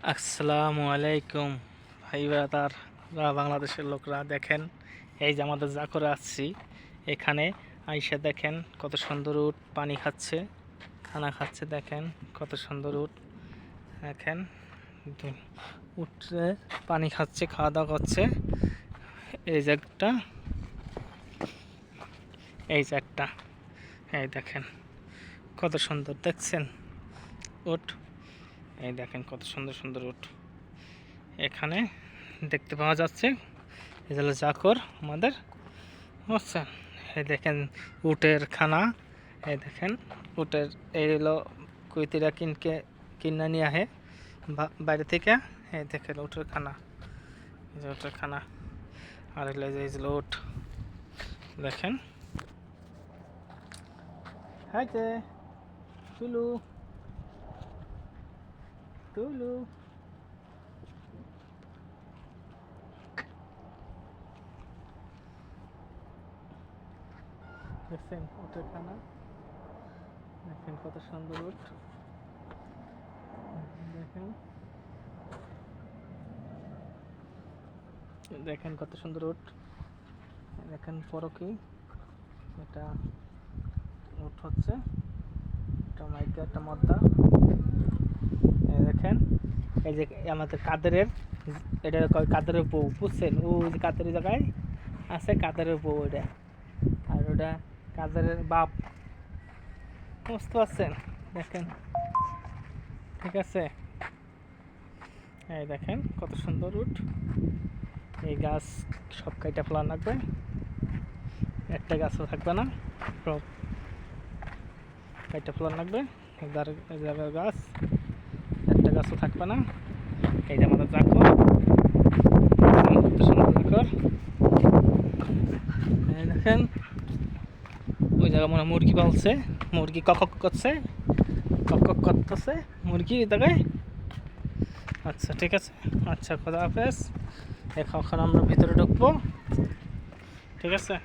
আসসালামু আলাইকুম ভাই ব্রাদাররা, বাংলাদেশের লোকরা দেখেন, এই যে আমাদের যা করে আসছি এখানে আইসা দেখেন কত সুন্দর উট পানি খাচ্ছে, খানা খাচ্ছে। দেখেন কত সুন্দর উট, দেখেন উঠে পানি খাচ্ছে, খাওয়া দাওয়া করছে। এই যে একটা, এই যে একটা, এই দেখেন কত সুন্দর দেখছেন উট। এই দেখেন কত সুন্দর সুন্দর উট এখানে দেখতে পাওয়া যাচ্ছে। এই হলো চাকর আমাদের, বুঝছেন। এই দেখেন উটের খানা, এই দেখেন উটের, এই হলো কুইতিরা কিনে নিয়ে আহে বাইরে থেকে। এই দেখেন উটের খানা, এই যে উটের খানা। আর হলো এই যে উট দেখেন। হ্যাঁ যে টুলু টুলু, দেখছেন উটের খানা, দেখেন কত সুন্দর উট। দেখেন দেখেন কত সুন্দর উট। দেখেন পরকি এটা উট হচ্ছে, একটা মাইকা, একটা মদ্দা। এই দেখেন, এই যে আমাদের কাদেরের, এটা কাদেরের বউ, বুঝছেন। ও যে কাদেরের জায়গায় আছে কাদেরের বউ ওটা, আর ওটা কাদেরের বাপ, বুঝতে পারছেন। দেখেন, ঠিক আছে। এই দেখেন কত সুন্দর উট। এই গাছ সব কাইটা ফেলান লাগবে, একটা গাছও থাকবে না, সব কাইটা ফেলান লাগবে। এই জায়গার গাছ একটা গাছও থাকবে না। এই যে আমাদের চাকর, সুন্দর চাকর। এই দেখেন ওই জায়গায় মনে মুরগি পালছে, মুরগি কক করছে, কক করতেছে মুরগি ওই জায়গায়। আচ্ছা ঠিক আছে, আচ্ছা খোদা হাফেজ। এখন আমরা ভিতরে ঢুকবো, ঠিক আছে।